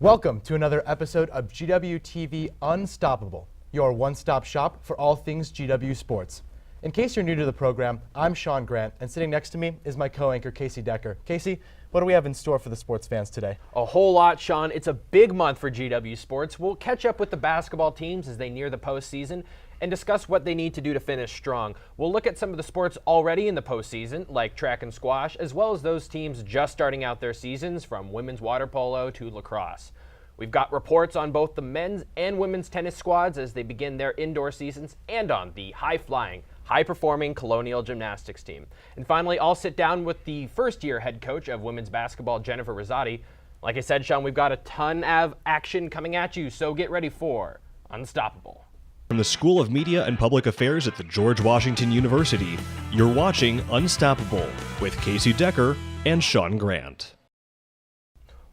Welcome to another episode of GWTV Unstoppable, your one-stop shop for all things GW sports. In case you're new to the program, I'm Sean Grant, and sitting next to me is my co-anchor, Casey Decker. Casey, what do we have in store for the sports fans today? A whole lot, Sean. It's a big month for GW sports. We'll catch up with the basketball teams as they near the postseason and discuss what they need to do to finish strong. We'll look at some of the sports already in the postseason, like track and squash, as well as those teams just starting out their seasons, from women's water polo to lacrosse. We've got reports on both the men's and women's tennis squads as they begin their indoor seasons, and on the high-flying, high-performing Colonial Gymnastics team. And finally, I'll sit down with the first-year head coach of women's basketball, Jennifer Rosati. Like I said, Sean, we've got a ton of action coming at you, so get ready for Unstoppable. From the School of Media and Public Affairs at the George Washington University, you're watching Unstoppable with Casey Decker and Sean Grant.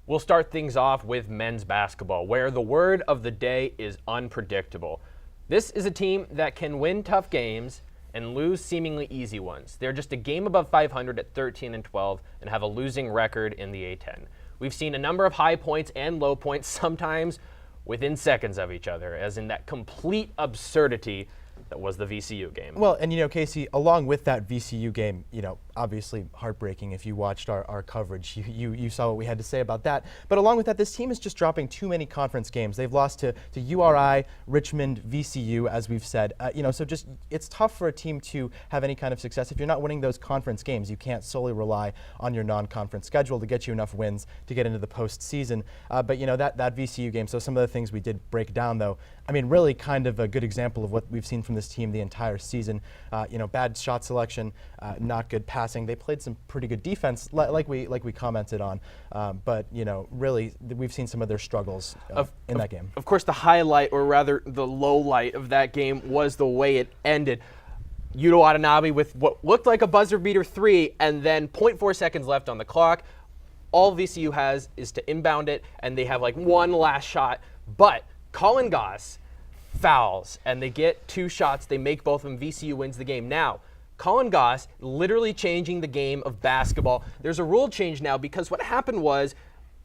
We'll start things off with men's basketball, where the word of the day is unpredictable. This is a team that can win tough games and lose seemingly easy ones. They're just a game above 500 at 13-12 and have a losing record in the A10. We've seen a number of high points and low points, sometimes within seconds of each other, as in that complete absurdity that was the VCU game. Well, and Casey, along with that VCU game, obviously heartbreaking if you watched our coverage. You saw what we had to say about that. But along with that, this team is just dropping too many conference games. They've lost to URI, Richmond, VCU, as we've said. So just it's tough for a team to have any kind of success if you're not winning those conference games. You can't solely rely on your non-conference schedule to get you enough wins to get into the postseason. But that VCU game. So some of the things we did break down, though. I mean, really kind of a good example of what we've seen from this team the entire season. Bad shot selection, not good passing. They played some pretty good defense, like we commented on. But really, we've seen some of their struggles in that game. Of course, the highlight, or rather the low light of that game, was the way it ended. Yuto Watanabe with what looked like a buzzer beater three, and then 0.4 seconds left on the clock. All VCU has is to inbound it, and they have like one last shot. But Colin Goss fouls, and they get two shots. They make both of them. VCU wins the game. Now, Colin Goss literally changing the game of basketball. There's a rule change now because what happened was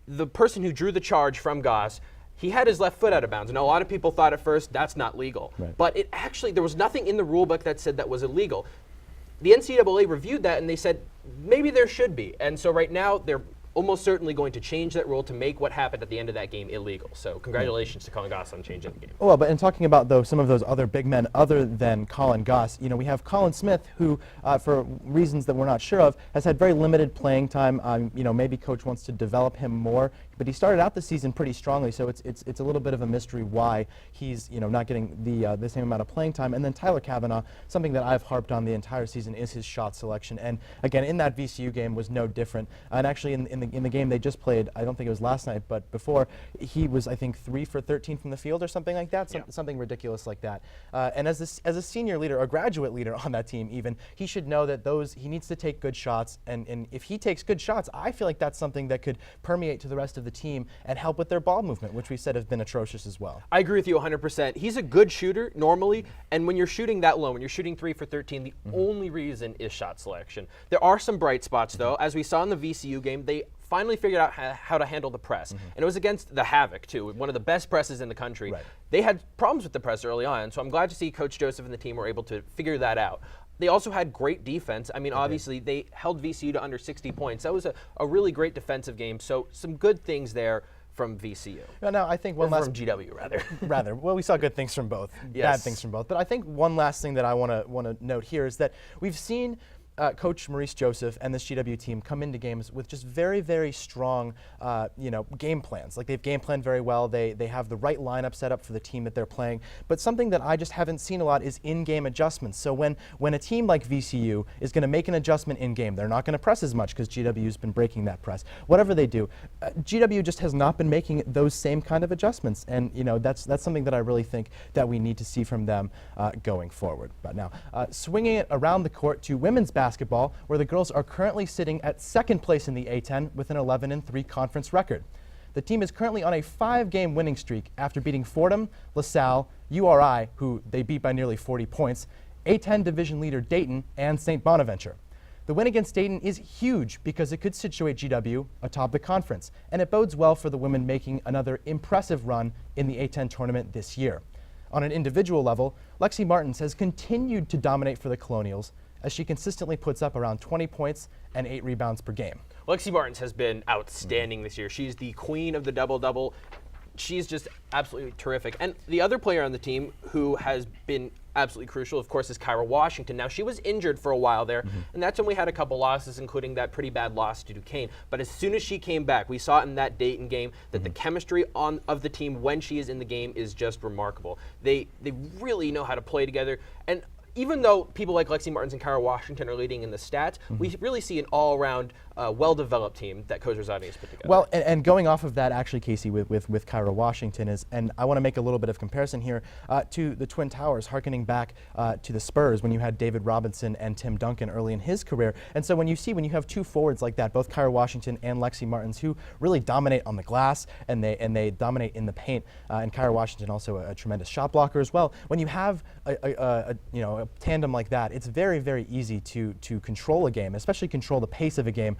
the person who drew the charge from Goss, he had his left foot out of bounds. Now, a lot of people thought at first that's not legal. Right. But there was nothing in the rule book that said that was illegal. The NCAA reviewed that, and they said maybe there should be. And so right now, they're almost certainly going to change that rule to make what happened at the end of that game illegal. So congratulations to Colin Goss on changing the game. Well, but in talking about, some of those other big men other than Colin Goss, we have Colin Smith, who, for reasons that we're not sure of, has had very limited playing time. Maybe coach wants to develop him more, but he started out the season pretty strongly, so it's a little bit of a mystery why he's, not getting the same amount of playing time. And then Tyler Kavanaugh, something that I've harped on the entire season is his shot selection. And again, in that VCU game was no different. And actually in the game they just played, I don't think it was last night, but before, he was, I think, 3 for 13 from the field or something like that, something ridiculous like that. And as a senior leader, a graduate leader on that team even, he should know that he needs to take good shots, and if he takes good shots, I feel like that's something that could permeate to the rest of the team and help with their ball movement, which we said has been atrocious as well. I agree with you 100%. He's a good shooter normally, and when you're shooting that low, when you're shooting 3 for 13, the only reason is shot selection. There are some bright spots, though. As we saw in the VCU game, they finally figured out how to handle the press. And it was against the Havoc, too, one of the best presses in the country. Right. They had problems with the press early on, so I'm glad to see Coach Joseph and the team were able to figure that out. They also had great defense. I mean, obviously, they held VCU to under 60 points. That was a really great defensive game, so some good things there from VCU. Now, I think from GW, rather. Well, we saw good things from both, bad things from both. But I think one last thing that I want to note here is that we've seen Coach Maurice Joseph and this GW team come into games with just very, very strong, game plans. Like, they've game planned very well. They have the right lineup set up for the team that they're playing. But something that I just haven't seen a lot is in-game adjustments. So when a team like VCU is going to make an adjustment in-game, they're not going to press as much because GW's been breaking that press. Whatever they do, GW just has not been making those same kind of adjustments. And that's something that I really think that we need to see from them going forward. But now, swinging it around the court to women's basketball, where the girls are currently sitting at second place in the A10 with an 11-3 conference record. The team is currently on a 5-game winning streak after beating Fordham, LaSalle, URI, who they beat by nearly 40 points, A10 division leader Dayton, and St. Bonaventure. The win against Dayton is huge because it could situate GW atop the conference, and it bodes well for the women making another impressive run in the A10 tournament this year. On an individual level, Lexi Martins has continued to dominate for the Colonials as she consistently puts up around 20 points and 8 rebounds per game. Lexi Martins has been outstanding this year. She's the queen of the double-double. She's just absolutely terrific. And the other player on the team who has been absolutely crucial, of course, is Kyra Washington. Now, she was injured for a while there, and that's when we had a couple losses, including that pretty bad loss to Duquesne. But as soon as she came back, we saw it in that Dayton game that the chemistry of the team when she is in the game is just remarkable. They really know how to play together. And even though people like Lexi Martins and Kyra Washington are leading in the stats, we really see an all-around, well-developed team that Coach Rosati has put together. Well, and going off of that, actually, Casey, with Kyra Washington is, and I want to make a little bit of comparison here to the Twin Towers, hearkening back to the Spurs when you had David Robinson and Tim Duncan early in his career. And so when you have two forwards like that, both Kyra Washington and Lexi Martins, who really dominate on the glass and they dominate in the paint, and Kyra Washington also a tremendous shot blocker as well. When you have a tandem like that, it's very, very easy to control a game, especially control the pace of a game,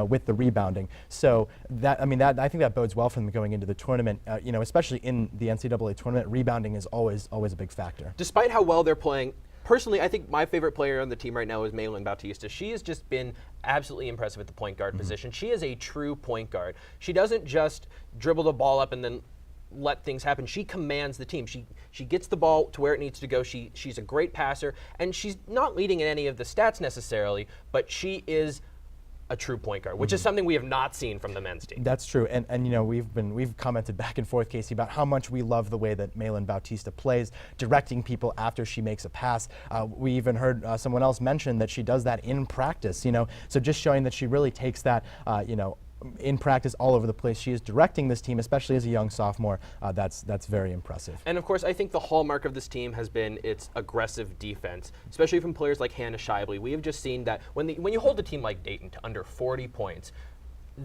with the rebounding. So I think that bodes well for them going into the tournament. Especially in the NCAA tournament, rebounding is always a big factor. Despite how well they're playing, personally, I think my favorite player on the team right now is Maylin Bautista. She has just been absolutely impressive at the point guard position. She is a true point guard. She doesn't just dribble the ball up and then let things happen. She commands the team. She gets the ball to where it needs to go. She's a great passer, and she's not leading in any of the stats necessarily, but she is a true point guard, which is something we have not seen from the men's team. That's true, and we've commented back and forth, Casey, about how much we love the way that Maylin Bautista plays, directing people after she makes a pass. We even heard someone else mention that she does that in practice. So just showing that she really takes that, in practice all over the place. She is directing this team, especially as a young sophomore. That's very impressive. And of course, I think the hallmark of this team has been its aggressive defense, especially from players like Hannah Shibley. We have just seen that when you hold a team like Dayton to under 40 points,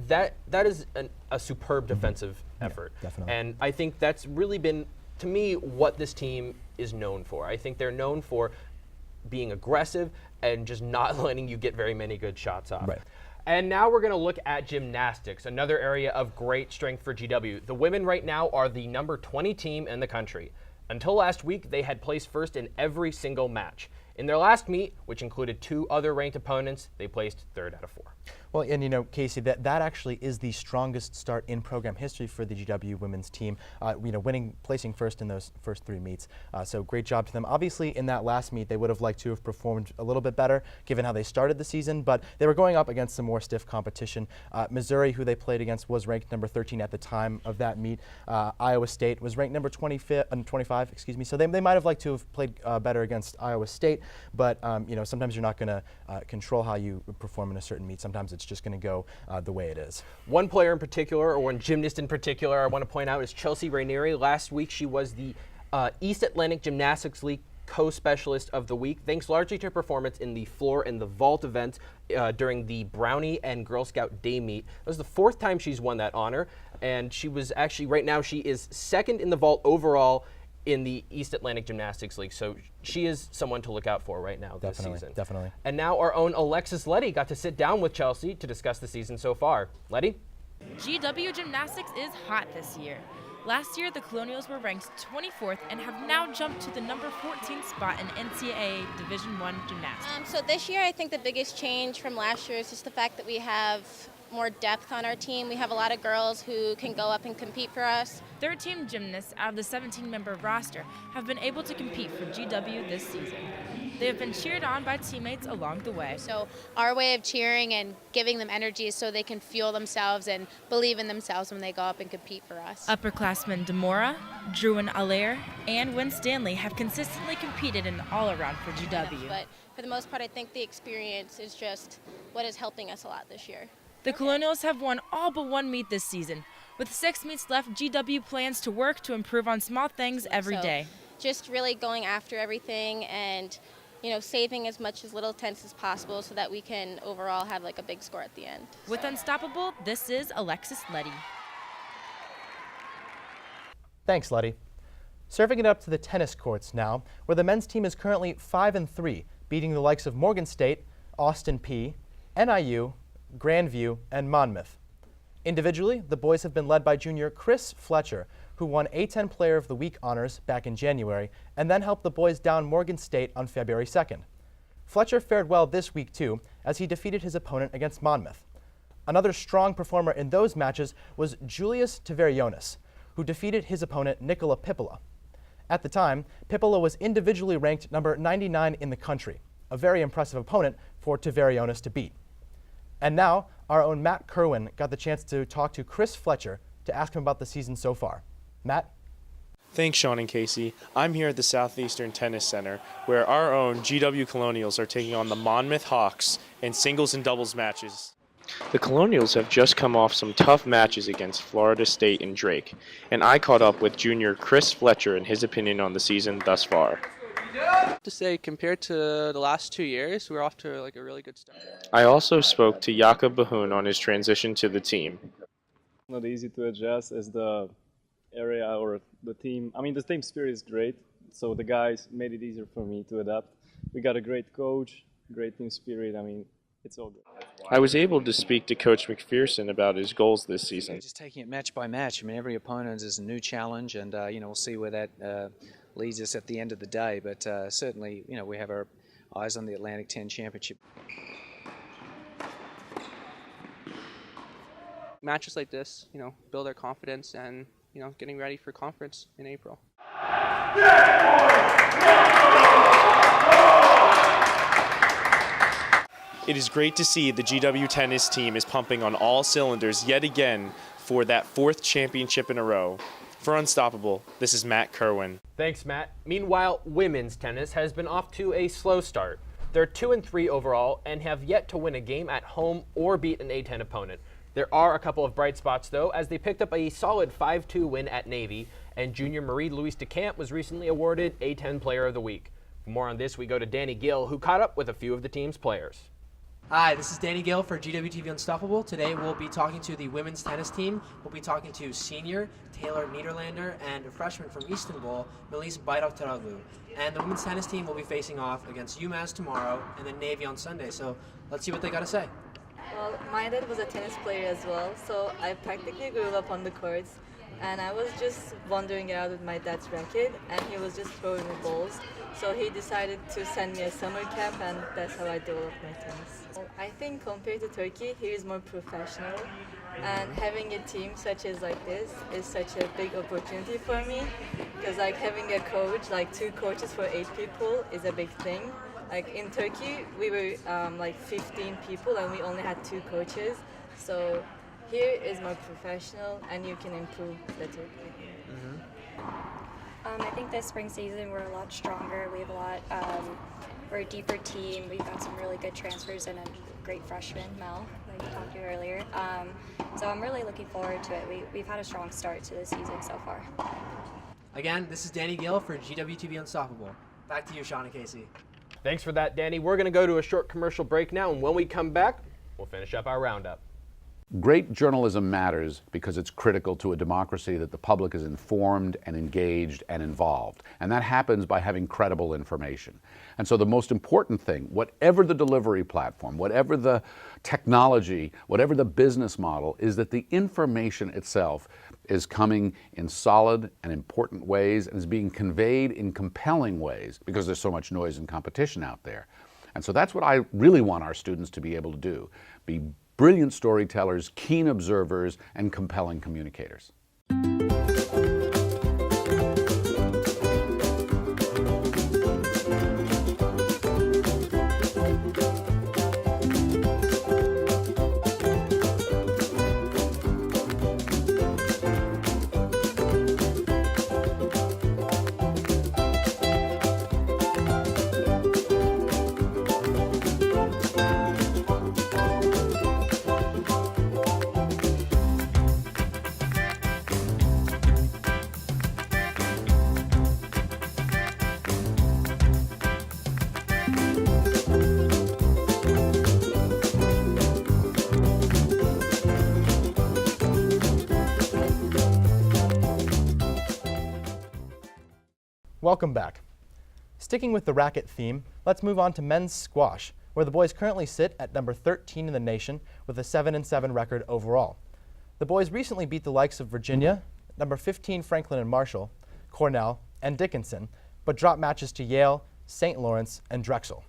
that is a superb defensive effort. Yeah, definitely. And I think that's really been, to me, what this team is known for. I think they're known for being aggressive and just not letting you get very many good shots off. Right. And now we're going to look at gymnastics, another area of great strength for GW. The women right now are the number 20 team in the country. Until last week, they had placed first in every single match. In their last meet, which included 2 other ranked opponents, they placed 3rd out of 4. Well, and Casey, that actually is the strongest start in program history for the GW women's team. Placing first in those first 3 meets. So great job to them. Obviously, in that last meet, they would have liked to have performed a little bit better, given how they started the season. But they were going up against some more stiff competition. Missouri, who they played against, was ranked number 13 at the time of that meet. Iowa State was ranked number 25. Excuse me. So they might have liked to have played better against Iowa State. But sometimes you're not going to control how you perform in a certain meet. Sometimes it's just going to go the way it is. One player in particular, or one gymnast in particular, I want to point out is Chelsea Rainieri. Last week, she was the East Atlantic Gymnastics League co-specialist of the week, thanks largely to her performance in the floor and the vault event during the Brownie and Girl Scout Day meet. It was the 4th time she's won that honor, and she was actually, right now, she is 2nd in the vault overall in the East Atlantic Gymnastics League. So she is someone to look out for right now this season. Definitely. And now our own Alexis Letty got to sit down with Chelsea to discuss the season so far. Letty? GW Gymnastics is hot this year. Last year, the Colonials were ranked 24th and have now jumped to the number 14 spot in NCAA Division I gymnastics. So this year, I think the biggest change from last year is just the fact that we have more depth on our team. We have a lot of girls who can go up and compete for us. 13 gymnasts out of the 17-member roster have been able to compete for GW this season. They have been cheered on by teammates along the way. So our way of cheering and giving them energy is so they can fuel themselves and believe in themselves when they go up and compete for us. Upperclassmen Demora, Druin Allaire, and Wynn Stanley have consistently competed in all-around for GW. But for the most part, I think the experience is just what is helping us a lot this year. The Colonials have won all but 1 meet this season. With 6 meets left, GW plans to work to improve on small things every day. Just really going after everything and saving as much as little tense as possible so that we can overall have like a big score at the end. With Unstoppable, this is Alexis Letty. Thanks, Letty. Serving it up to the tennis courts now, where the men's team is currently 5-3, beating the likes of Morgan State, Austin Peay, NIU, Grandview, and Monmouth. Individually, the boys have been led by junior Chris Fletcher, who won A10 Player of the Week honors back in January and then helped the boys down Morgan State on February 2nd. Fletcher fared well this week too, as he defeated his opponent against Monmouth. Another strong performer in those matches was Julius Taverionis, who defeated his opponent Nicola Pippola. At the time, Pippola was individually ranked number 99 in the country, a very impressive opponent for Taverionis to beat. And now, our own Matt Kerwin got the chance to talk to Chris Fletcher to ask him about the season so far. Matt? Thanks, Sean and Casey. I'm here at the Southeastern Tennis Center, where our own GW Colonials are taking on the Monmouth Hawks in singles and doubles matches. The Colonials have just come off some tough matches against Florida State and Drake, and I caught up with junior Chris Fletcher and his opinion on the season thus far. To say, compared to the last 2 years, we're off to a really good start. I also spoke to Jakob Bahun on his transition to the team. Not easy to adjust as the area or the team. I mean, the team spirit is great, so the guys made it easier for me to adapt. We got a great coach, great team spirit. I mean, it's all good. I was able to speak to Coach McPherson about his goals this season. Just taking it match by match. I mean, every opponent is a new challenge, and we'll see where that leads us at the end of the day. But certainly, we have our eyes on the Atlantic 10 Championship. Matches like this, build our confidence and, getting ready for conference in April. It is great to see the GW tennis team is pumping on all cylinders yet again for that 4th championship in a row. For Unstoppable, this is Matt Kerwin. Thanks, Matt. Meanwhile, women's tennis has been off to a slow start. They're 2-3 overall and have yet to win a game at home or beat an A10 opponent. There are a couple of bright spots, though, as they picked up a solid 5-2 win at Navy, and junior Marie-Louise DeCamp was recently awarded A10 Player of the Week. For more on this, we go to Danny Gill, who caught up with a few of the team's players. Hi, this is Danny Gill for GWTV Unstoppable. Today we'll be talking to the women's tennis team. We'll be talking to senior Taylor Niederlander and a freshman from Istanbul, Melis Bayraktaroglu. And the women's tennis team will be facing off against UMass tomorrow and then Navy on Sunday. So let's see what they got to say. Well, my dad was a tennis player as well, so I practically grew up on the courts. And I was just wandering around with my dad's racket, and he was just throwing me balls. So he decided to send me a summer camp, and that's how I developed my tennis. Well, I think compared to Turkey, here is more professional. And having a team such as like this is such a big opportunity for me. Because like having a coach, like 2 coaches for 8 people is a big thing. Like in Turkey, we were like 15 people, and we only had 2 coaches. So here is more professional, and you can improve better. I think this spring season we're a lot stronger. We have we're a deeper team. We've got some really good transfers and a great freshman, Mel, like we talked to earlier. So I'm really looking forward to it. We've had a strong start to the season so far. Again, this is Danny Gill for GWTV Unstoppable. Back to you, Sean and Casey. Thanks for that, Danny. We're going to go to a short commercial break now, and when we come back, we'll finish up our roundup. Great journalism matters because it's critical to a democracy that the public is informed and engaged and involved. And that happens by having credible information. And so the most important thing, whatever the delivery platform, whatever the technology, whatever the business model, is that the information itself is coming in solid and important ways and is being conveyed in compelling ways because there's so much noise and competition out there. And so that's what I really want our students to be able to do, be brilliant storytellers, keen observers, and compelling communicators. Welcome back. Sticking with the racket theme, let's move on to men's squash, where the boys currently sit at number 13 in the nation with a 7-7 record overall. The boys recently beat the likes of Virginia, number 15 Franklin and Marshall, Cornell, and Dickinson, but dropped matches to Yale, St. Lawrence, and Drexel.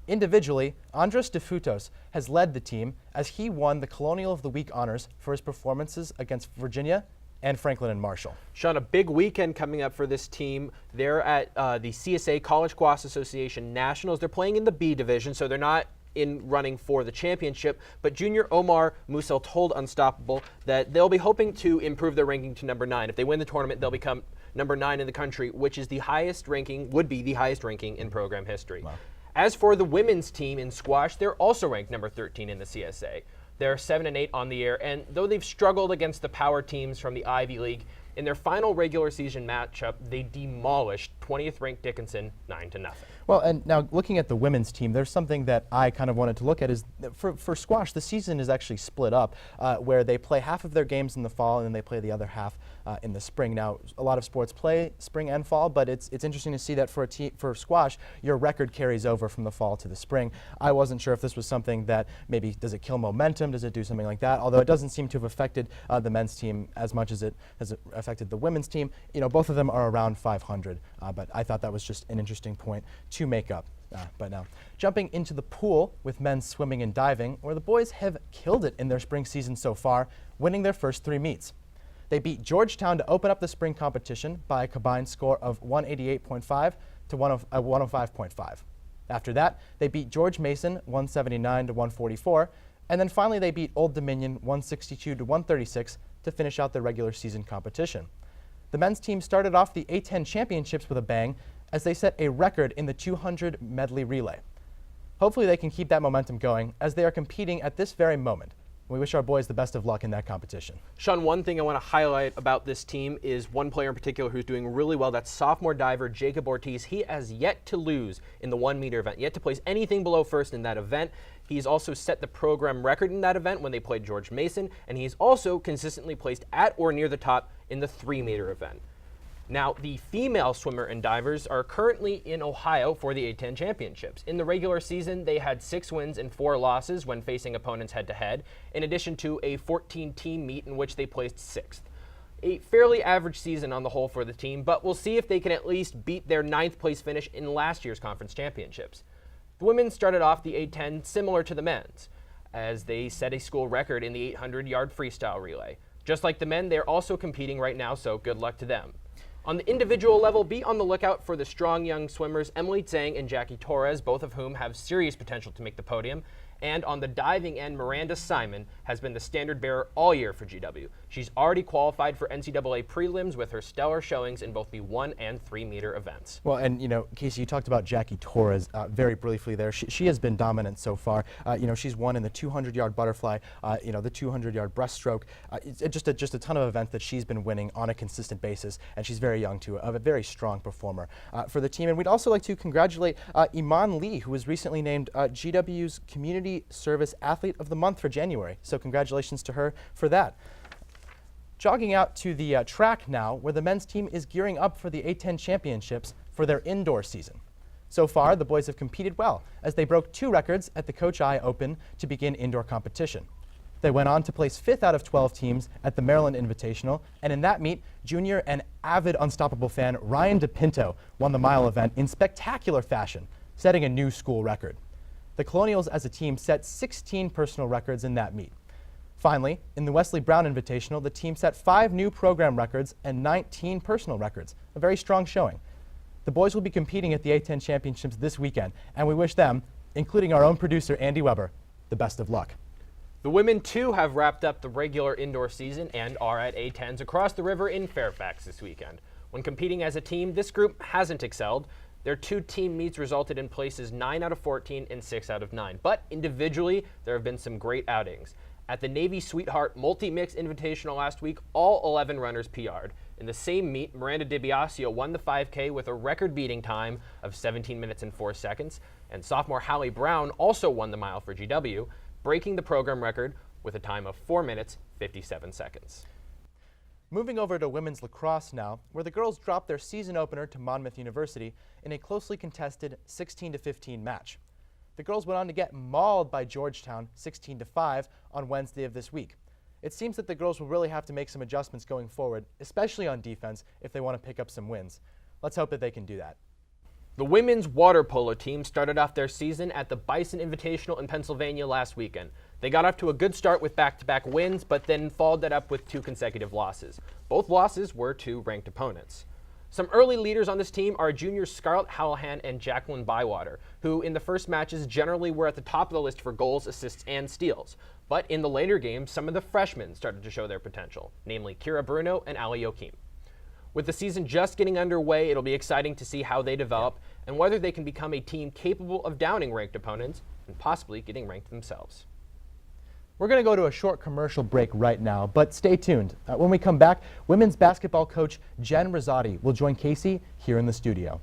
Individually, Andres DeFutos has led the team as he won the Colonial of the Week honors for his performances against Virginia and Franklin and Marshall. Sean, a big weekend coming up for this team. They're at the CSA College Squash Association Nationals. They're playing in the B division, so they're not in running for the championship, but junior Omar Musel told Unstoppable that they'll be hoping to improve their ranking to number 9. If they win the tournament, they'll become number 9 in the country, which is the highest ranking, would be the highest ranking in program history. Wow. As for the women's team in squash, they're also ranked number 13 in the CSA. They're 7-8 on the year, and though they've struggled against the power teams from the Ivy League, in their final regular season matchup, they demolished 20th ranked Dickinson 9-0. Well, and now looking at the women's team, there's something that I kind of wanted to look at is that for squash, the season is actually split up where they play half of their games in the fall and then they play the other half in the spring. Now, a lot of sports play spring and fall, but it's interesting to see that for squash, your record carries over from the fall to the spring. I wasn't sure if this was something that maybe, does it kill momentum? Does it do something like that? Although it doesn't seem to have affected the men's team as much as it has affected the women's team. You know, both of them are around 500, but I thought that was just an interesting point to make up. But now, jumping into the pool with men's swimming and diving, where the boys have killed it in their spring season so far, winning their first 3 meets. They beat Georgetown to open up the spring competition by a combined score of 188.5 to 105.5. After that, they beat George Mason 179 to 144, and then finally they beat Old Dominion 162 to 136 to finish out their regular season competition. The men's team started off the A10 championships with a bang as they set a record in the 200 medley relay. Hopefully they can keep that momentum going as they are competing at this very moment. We wish our boys the best of luck in that competition. Sean, one thing I want to highlight about this team is one player in particular who's doing really well. That's sophomore diver Jacob Ortiz. He has yet to lose in the 1 meter event, yet to place anything below first in that event. He's also set the program record in that event when they played George Mason, and he's also consistently placed at or near the top in the 3 meter event. Now, the female swimmer and divers are currently in Ohio for the A10 championships. In the regular season, they had 6 wins and 4 losses when facing opponents head-to-head, in addition to a 14-team meet in which they placed 6th. A fairly average season on the whole for the team, but we'll see if they can at least beat their 9th place finish in last year's conference championships. The women started off the A10 similar to the men's, as they set a school record in the 800-yard freestyle relay. Just like the men, they're also competing right now, so good luck to them. On the individual level, be on the lookout for the strong young swimmers Emily Tsang and Jackie Torres, both of whom have serious potential to make the podium. And on the diving end, Miranda Simon has been the standard bearer all year for GW. She's already qualified for NCAA prelims with her stellar showings in both the 1 and 3 meter events. Well, and you know, Casey, you talked about Jackie Torres very briefly there. She has been dominant so far. You know, she's won in the 200-yard butterfly, you know, the 200-yard breaststroke. It's just a ton of events that she's been winning on a consistent basis, and she's very young too, a very strong performer for the team. And we'd also like to congratulate Iman Lee, who was recently named GW's Community Service Athlete of the Month for January. So congratulations to her for that. Jogging out to the track now, where the men's team is gearing up for the A10 championships for their indoor season. So far, the boys have competed well, as they broke 2 records at the Coach I Open to begin indoor competition. They went on to place 5th out of 12 teams at the Maryland Invitational, and in that meet, junior and avid Unstoppable fan Ryan DePinto won the mile event in spectacular fashion, setting a new school record. The Colonials as a team set 16 personal records in that meet. Finally, in the Wesley Brown Invitational, the team set 5 new program records and 19 personal records, a very strong showing. The boys will be competing at the A10 championships this weekend, and we wish them, including our own producer Andy Weber, the best of luck. The women, too, have wrapped up the regular indoor season and are at A10s across the river in Fairfax this weekend. When competing as a team, this group hasn't excelled. Their 2 team meets resulted in places 9 out of 14 and 6 out of 9. But individually, there have been some great outings. At the Navy Sweetheart Multi-Mix Invitational last week, all 11 runners PR'd. In the same meet, Miranda DiBiasio won the 5K with a record-beating time of 17 minutes and 4 seconds. And sophomore Hallie Brown also won the mile for GW, breaking the program record with a time of 4 minutes, 57 seconds. Moving over to women's lacrosse now, where the girls dropped their season opener to Monmouth University in a closely contested 16-15 match. The girls went on to get mauled by Georgetown 16-5 on Wednesday of this week. It seems that the girls will really have to make some adjustments going forward, especially on defense, if they want to pick up some wins. Let's hope that they can do that. The women's water polo team started off their season at the Bison Invitational in Pennsylvania last weekend. They got off to a good start with back-to-back wins, but then followed that up with 2 consecutive losses. Both losses were to ranked opponents. Some early leaders on this team are juniors Scarlett Hallahan and Jacqueline Bywater, who in the first matches generally were at the top of the list for goals, assists, and steals. But in the later games, some of the freshmen started to show their potential, namely Kira Bruno and Ali Yokim. With the season just getting underway, it'll be exciting to see how they develop and whether they can become a team capable of downing ranked opponents and possibly getting ranked themselves. We're going to go to a short commercial break right now, but stay tuned. When we come back, women's basketball coach Jen Rosati will join Casey here in the studio.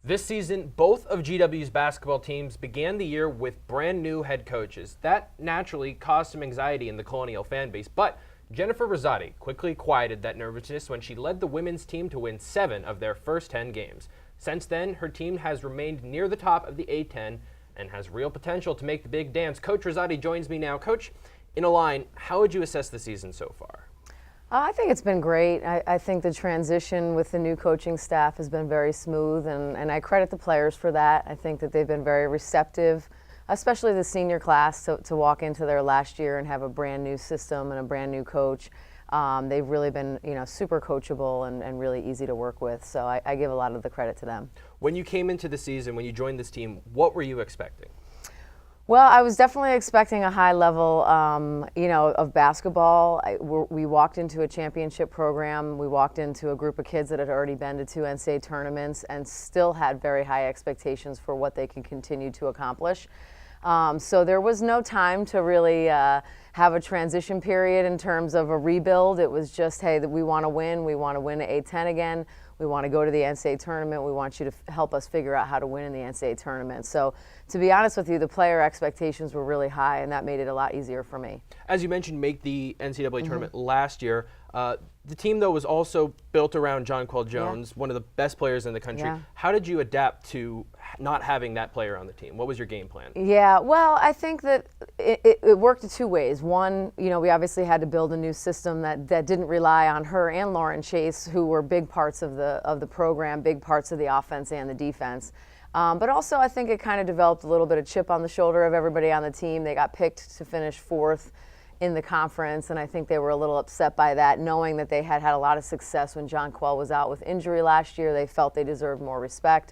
This season, both of GW's basketball teams began the year with brand new head coaches. That naturally caused some anxiety in the Colonial fan base, but Jennifer Rosati quickly quieted that nervousness when she led the women's team to win 7 of their first 10 games. Since then, her team has remained near the top of the A10 and has real potential to make the big dance. Coach Rosati joins me now. Coach, in a line, how would you assess the season so far? I think it's been great. I think the transition with the new coaching staff has been very smooth, and I credit the players for that. I think that they've been very receptive, especially the senior class, to walk into their last year and have a brand new system and a brand new coach. They've really been, super coachable and really easy to work with. So I give a lot of the credit to them. When you came into the season, when you joined this team, what were you expecting? Well, I was definitely expecting a high level, of basketball. We walked into a championship program. We walked into a group of kids that had already been to 2 NCAA tournaments and still had very high expectations for what they can continue to accomplish. So there was no time to really have a transition period in terms of a rebuild. It was just, hey, we want to win. We want to win at A10 again. We want to go to the NCAA tournament. We want you to help us figure out how to win in the NCAA tournament. So to be honest with you, the player expectations were really high, and that made it a lot easier for me. As you mentioned, make the NCAA tournament last year. The team, though, was also built around Jonquel Jones, one of the best players in the country. Yeah. How did you adapt to not having that player on the team? What was your game plan? Yeah, well, I think that it worked 2 ways. One, we obviously had to build a new system that didn't rely on her and Lauren Chase, who were big parts of the program, big parts of the offense and the defense. But also, I think it kind of developed a little bit of chip on the shoulder of everybody on the team. They got picked to finish 4th in the conference, and I think they were a little upset by that, knowing that they had a lot of success when Jonquel was out with injury last year. They felt they deserved more respect.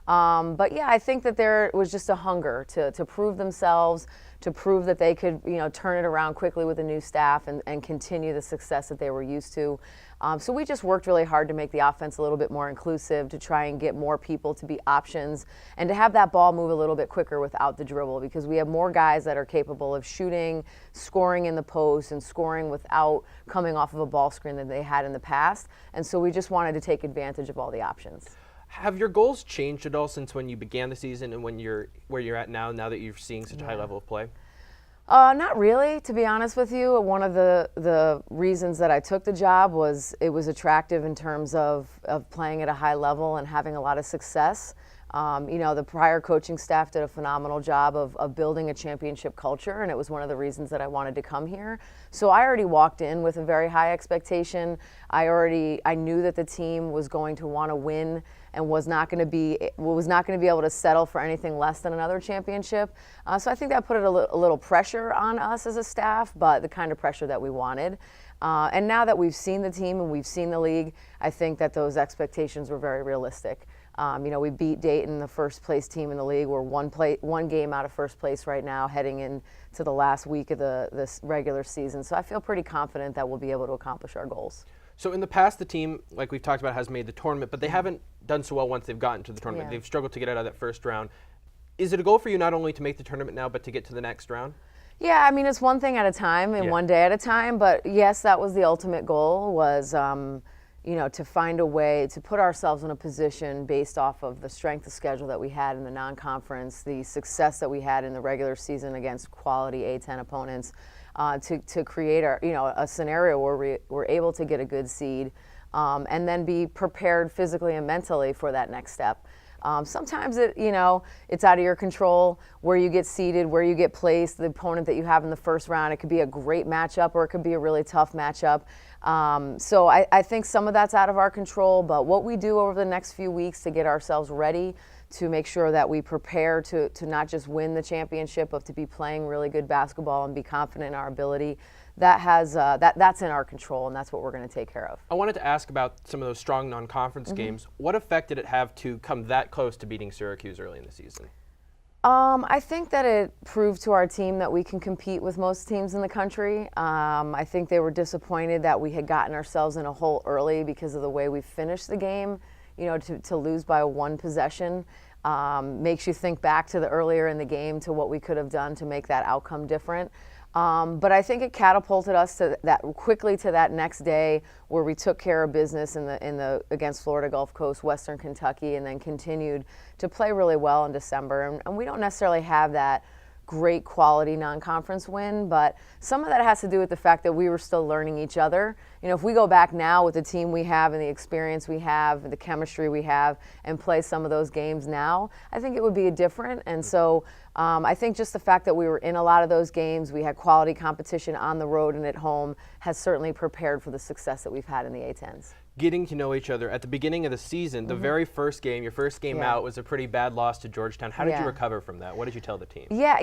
But yeah, I think that there was just a hunger to prove themselves, to prove that they could, turn it around quickly with a new staff and continue the success that they were used to. So we just worked really hard to make the offense a little bit more inclusive, to try and get more people to be options, and to have that ball move a little bit quicker without the dribble, because we have more guys that are capable of shooting, scoring in the post, and scoring without coming off of a ball screen than they had in the past. And so we just wanted to take advantage of all the options. Have your goals changed at all since when you began the season and where you're at now that you're seeing such a high level of play? Not really, to be honest with you. One of the reasons that I took the job was it was attractive in terms of playing at a high level and having a lot of success. The prior coaching staff did a phenomenal job of building a championship culture, and it was one of the reasons that I wanted to come here. So I already walked in with a very high expectation. I knew that the team was going to want to win and was not going to be able to settle for anything less than another championship. So I think that put a little pressure on us as a staff, but the kind of pressure that we wanted. And now that we've seen the team and we've seen the league, I think that those expectations were very realistic. We beat Dayton, the first place team in the league. We're one game out of first place right now, heading into the last week of this regular season. So I feel pretty confident that we'll be able to accomplish our goals. So in the past, the team, like we've talked about, has made the tournament, but they haven't done so well once they've gotten to the tournament. Yeah. They've struggled to get out of that first round. Is it a goal for you not only to make the tournament now, but to get to the next round? Yeah, I mean, it's one thing at a time and one day at a time. But yes, that was the ultimate goal, was to find a way to put ourselves in a position based off of the strength of schedule that we had in the non-conference, the success that we had in the regular season against quality A10 opponents, to create a scenario where we're able to get a good seed and then be prepared physically and mentally for that next step. Sometimes it's out of your control where you get seeded, where you get placed, the opponent that you have in the first round. It could be a great matchup or it could be a really tough matchup. So I think some of that's out of our control, but what we do over the next few weeks to get ourselves ready to make sure that we prepare to not just win the championship, but to be playing really good basketball and be confident in our ability, that's in our control, and that's what we're going to take care of. I wanted to ask about some of those strong non-conference games. What effect did it have to come that close to beating Syracuse early in the season? I think that it proved to our team that we can compete with most teams in the country. I think they were disappointed that we had gotten ourselves in a hole early because of the way we finished the game. To lose by one possession makes you think back to the earlier in the game to what we could have done to make that outcome different. But I think it catapulted us quickly to that next day where we took care of business against Florida Gulf Coast, Western Kentucky, and then continued to play really well in December. And we don't necessarily have that great quality non-conference win, but some of that has to do with the fact that we were still learning each other. If we go back now with the team we have and the experience we have and the chemistry we have and play some of those games now, I think it would be different. And so I think just the fact that we were in a lot of those games, we had quality competition on the road and at home, has certainly prepared for the success that we've had in the A10s. Getting to know each other at the beginning of the season, the very first game, your first game out, was a pretty bad loss to Georgetown. How did you recover from that? What did you tell the team? Yeah,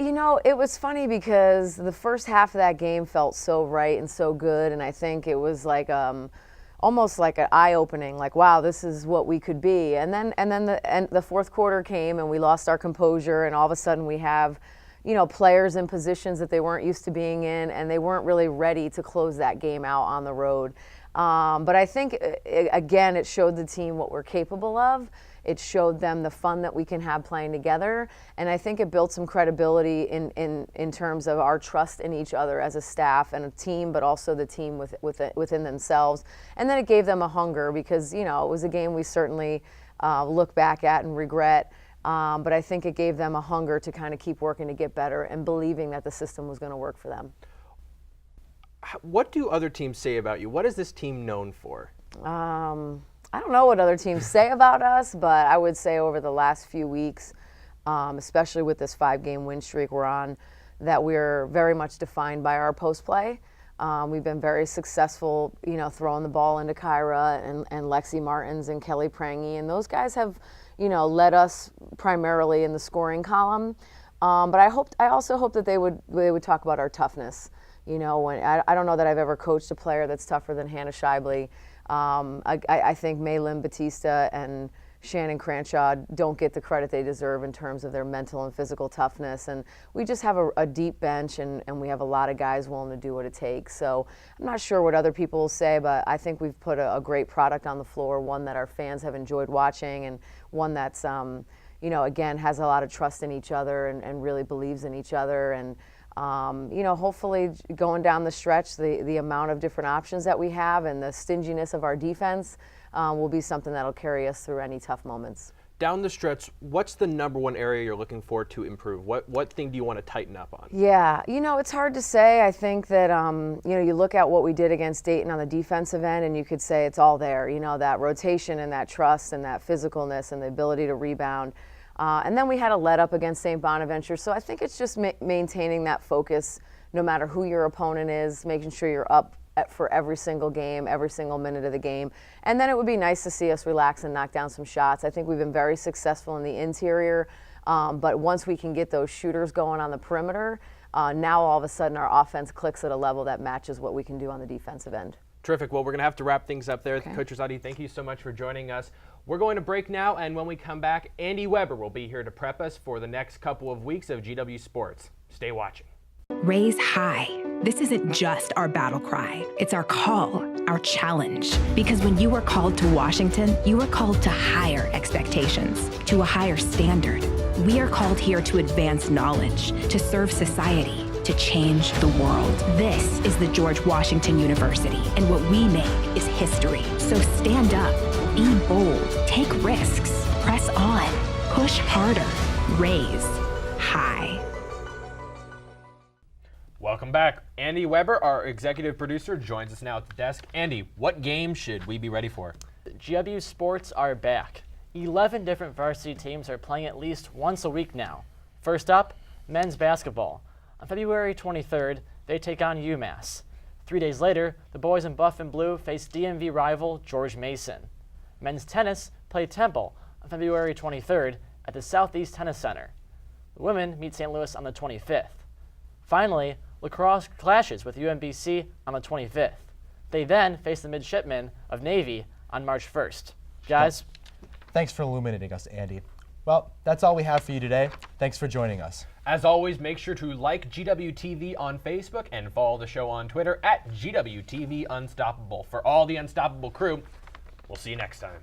it was funny because the first half of that game felt so right and so good, and I think it was like almost like an eye-opening, like, wow, this is what we could be. And then the fourth quarter came and we lost our composure, and all of a sudden we have players in positions that they weren't used to being in, and they weren't really ready to close that game out on the road. But I think, again, it showed the team what we're capable of. It showed them the fun that we can have playing together. And I think it built some credibility in terms of our trust in each other as a staff and a team, but also the team within themselves. And then it gave them a hunger because, it was a game we certainly look back at and regret. But I think it gave them a hunger to kind of keep working to get better and believing that the system was going to work for them. What do other teams say about you? What is this team known for? I don't know what other teams say about us, but I would say over the last few weeks, especially with this 5-game win streak we're on, that we're very much defined by our post play. We've been very successful, throwing the ball into Kyra and Lexi Martins and Kelly Prangy, and those guys have, led us primarily in the scoring column. But I also hope that they would talk about our toughness. I don't know that I've ever coached a player that's tougher than Hannah Shively. I think Maylin Batista and Shannon Cranshaw don't get the credit they deserve in terms of their mental and physical toughness. And we just have a deep bench, and we have a lot of guys willing to do what it takes. So I'm not sure what other people will say, but I think we've put a great product on the floor, one that our fans have enjoyed watching, and one that's, again, has a lot of trust in each other and really believes in each other. And hopefully going down the stretch, the amount of different options that we have and the stinginess of our defense will be something that'll carry us through any tough moments. Down the stretch, what's the number one area you're looking for to improve? What thing do you want to tighten up on? Yeah, it's hard to say. I think that, you look at what we did against Dayton on the defensive end, and you could say it's all there, that rotation and that trust and that physicalness and the ability to rebound. And then we had a let up against St. Bonaventure. So I think it's just maintaining that focus no matter who your opponent is, making sure you're up for every single game, every single minute of the game. And then it would be nice to see us relax and knock down some shots. I think we've been very successful in the interior, but once we can get those shooters going on the perimeter, now all of a sudden our offense clicks at a level that matches what we can do on the defensive end. Terrific. Well, we're going to have to wrap things up there. Okay. Coach Rosati, thank you so much for joining us. We're going to break now, and when we come back, Andy Weber will be here to prep us for the next couple of weeks of GW Sports. Stay watching. Raise high. This isn't just our battle cry. It's our call, our challenge. Because when you are called to Washington, you are called to higher expectations, to a higher standard. We are called here to advance knowledge, to serve society, to change the world. This is the George Washington University, and what we make is history. So stand up, be bold, take risks, press on, push harder, raise high. Welcome back. Andy Weber, our executive producer, joins us now at the desk. Andy, what game should we be ready for? GW Sports are back. 11 different varsity teams are playing at least once a week now. First up, men's basketball. On February 23rd, they take on UMass. 3 days later, the boys in buff and blue face DMV rival George Mason. Men's tennis play Temple on February 23rd at the Southeast Tennis Center. The women meet St. Louis on the 25th. Finally, lacrosse clashes with UMBC on the 25th. They then face the midshipmen of Navy on March 1st. Guys? Thanks for illuminating us, Andy. Well, that's all we have for you today. Thanks for joining us. As always, make sure to like GWTV on Facebook and follow the show on Twitter at GWTV Unstoppable. For all the Unstoppable crew, we'll see you next time.